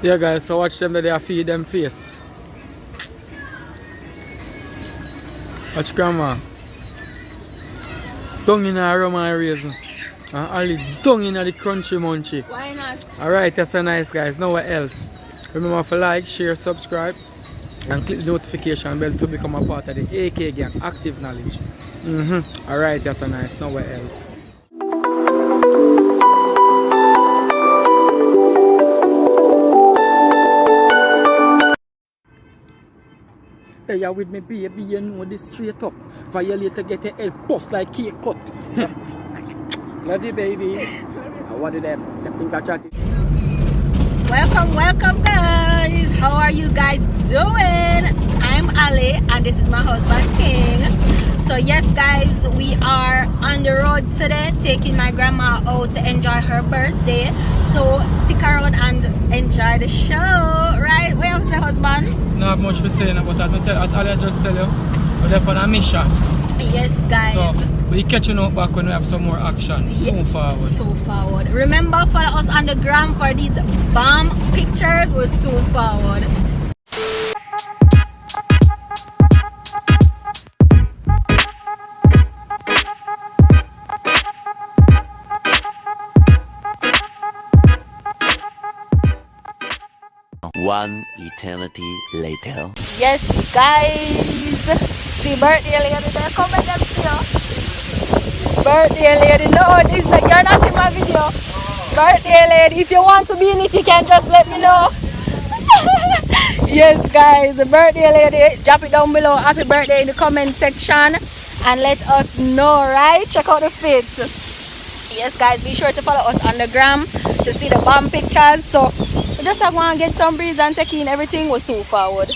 Yeah guys, so watch them that they feed them face. Watch grandma. Tongue in her rum and raisin. And only tongue in the crunchy munchy. Why not? Alright, that's so nice guys. Nowhere else. Remember to like, share, subscribe, and click the notification bell to become a part of the AK gang. Active knowledge. Alright, that's so nice. Nowhere else. Hey, you with me baby, you know this straight up. Violator get your head bust like cake cut. Love you baby. What did them? Welcome guys. How are you guys doing? I'm Ali and this is my husband King. So yes guys, we are on the road today taking my grandma out to enjoy her birthday. So stick around and enjoy the show, right? What you say, husband? Not much to say about that, but as Ali just tell you, we're on a mission. Yes guys. So we're catching up back when we have some more action. So forward. So forward. Remember, follow us on the gram for these bomb pictures. We're so forward. One eternity later. Yes, guys. See birthday lady there. Come and them see you. Birthday lady. No, this not, you're not in my video. Birthday lady. If you want to be in it, you can just let me know. Yes, guys. The birthday lady. Drop it down below. Happy birthday in the comment section. And let us know, right? Check out the fit. Yes, guys. Be sure to follow us on the gram to see the bomb pictures. So, we just have to get some breeze and take in everything. Was so forward.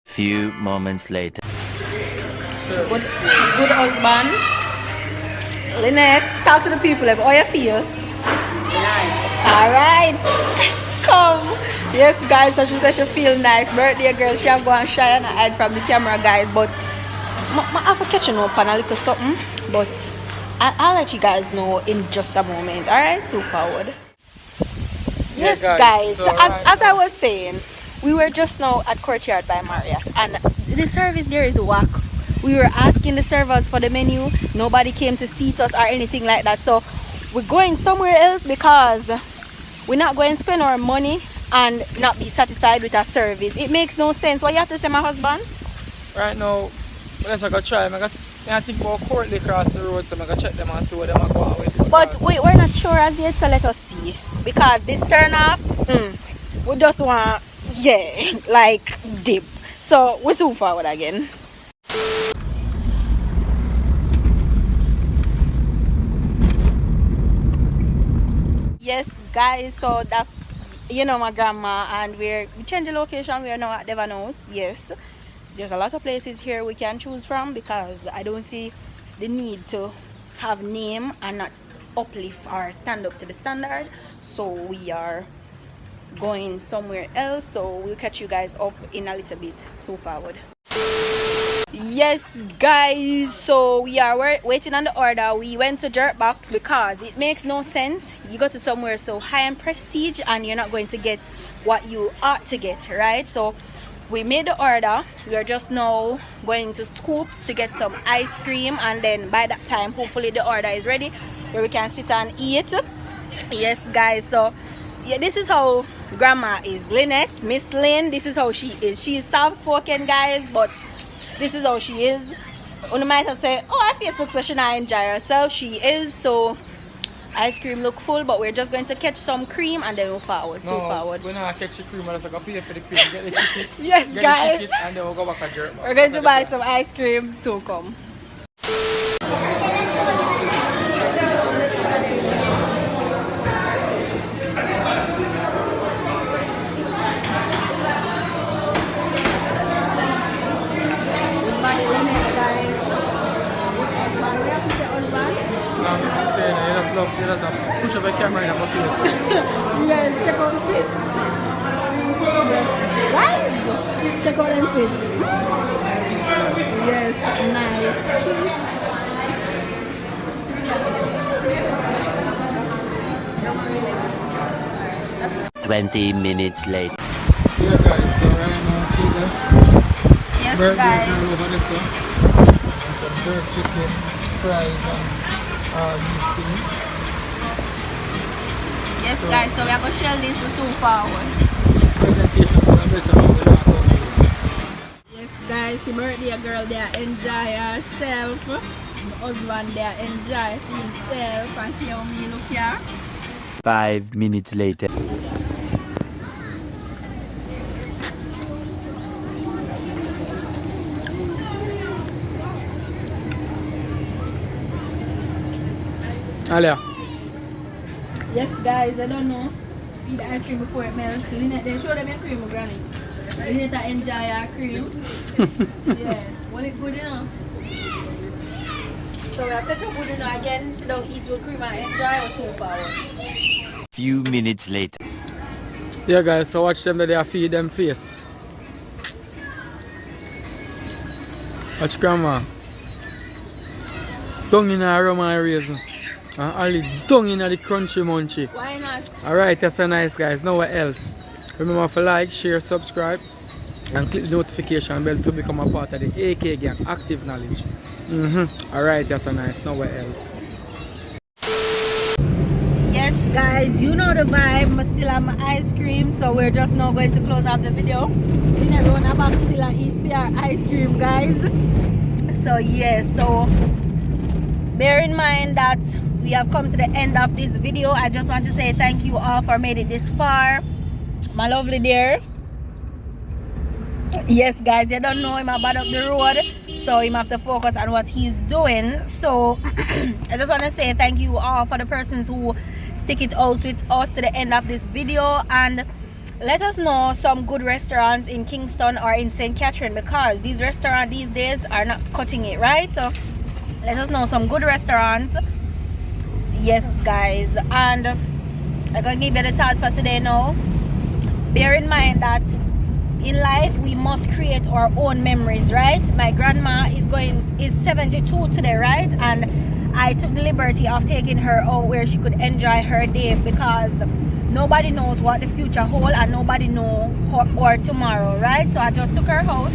Few moments later. Was good husband. Lynette, talk to the people. Like, how you feel? Alright. Come. Yes guys, so she said she feel nice. Birthday girl, she have gone shy and hide from the camera guys. But I have to catch up on a little something. But I'll let you guys know in just a moment. Alright, so forward. Yes guys, so as I was saying, we were just now at Courtyard by Marriott and the service there is whack. We were asking the servers for the menu. Nobody came to seat us or anything like that. So we're going somewhere else because we're not going to spend our money and not be satisfied with our service. It makes no sense. What you have to say, my husband? Right now, let's go try. I think about Courtly across the road, so I'm going to check them and see what they are going with. But we're not sure as yet, so let us see. Because this turn off, we just want, like dip. So we're soon forward again. Yes, guys, so that's, my grandma, and we changed the location. We are now at Vidoes. Yes, there's a lot of places here we can choose from because I don't see the need to have name and not uplift or stand up to the standard. So we are going somewhere else. So we'll catch you guys up in a little bit. So forward. Yes guys, so we are waiting on the order. We went to Jerkbox because it makes no sense. You go to somewhere so high and prestige and you're not going to get what you ought to get, right? So we made the order. We are just now going to Scoops to get some ice cream, and then by that time hopefully the order is ready where we can sit and eat. Yes guys, so yeah, this is how grandma is. Lynette, Miss Lynn, this is how she is. She is soft-spoken guys, but this is how she is. One might have said, oh, I feel so she not enjoy herself. She is. So ice cream look full, but we're just going to catch some cream and then we'll forward. So forward. We're not catch the cream, we're just going to pay for the cream, get the ticket. Yes get guys. The ticket, and then we'll go back to Jerkbox. We're going to buy some ice cream. So come. You just push up the camera in my face. Yes, check out the fit. Yes. check out them fit. Yes, nice. 20 minutes later. Yeah guys, so right now see the Yes, burger guys. girl over there, so some jerk chicken, fries and all these things. Yes, guys, so we are going to shell this so forward. Presentation for a better one without going there. Yes, guys, the birthday girl there enjoy herself. The husband there enjoy himself and see how me look here. 5 minutes later. Alia. Yes, guys, I don't know. Eat the ice cream before it melts. Lynette, then show them your cream, granny. Lynette enjoy her cream. Yeah, well, it good enough. So we have to touch up with it now again. So don't eat with cream and enjoy or so far. Few minutes later. Yeah guys, so watch them that they feed them face. Watch grandma. Tongue in her rum and raisin. And only tongue in the crunchy munchy. Why not? Alright, that's so nice guys. Now what else? Remember to like, share, subscribe and click the notification bell to become a part of the AK gang Active Knowledge. Alright, that's so nice. Now what else? Yes, guys, you know the vibe. I still have my ice cream, so we're just now going to close out the video. We never want to back still and eat for our ice cream, guys. So yes, so bear in mind that we have come to the end of this video. I just want to say thank you all for made it this far. My lovely dear. Yes, guys, you don't know him about up the road, so him have to focus on what he's doing. So I just want to say thank you all for the persons who stick it out with us to the end of this video, and let us know some good restaurants in Kingston or in St. Catherine, because these restaurants these days are not cutting it, right? So let us know some good restaurants. Yes, guys, and I'm gonna give you the thoughts for today now. Bear in mind that in life we must create our own memories, right? My grandma is 72 today, right? And I took the liberty of taking her out where she could enjoy her day, because nobody knows what the future holds and nobody knows or tomorrow, right? So I just took her out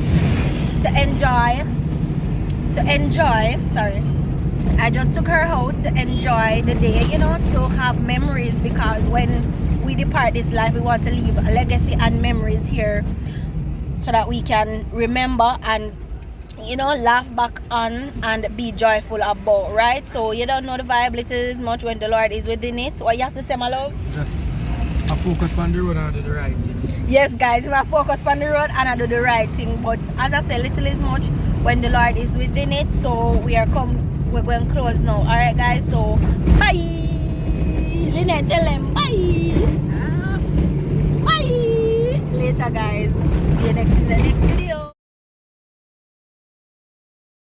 I just took her out to enjoy the day, you know, to have memories, because when we depart this life, we want to leave a legacy and memories here so that we can remember and, you know, laugh back on and be joyful about, right? So you don't know the vibe little as much when the Lord is within it. What you have to say, my love? Just I focus on the road and I do the right thing. Yes, guys, I focus on the road and I do the right thing. But as I say, little is much when the Lord is within it. So we're going to close now. Alright, guys, so bye. Lynette, tell them bye. Bye. Later, guys. See you in the next video.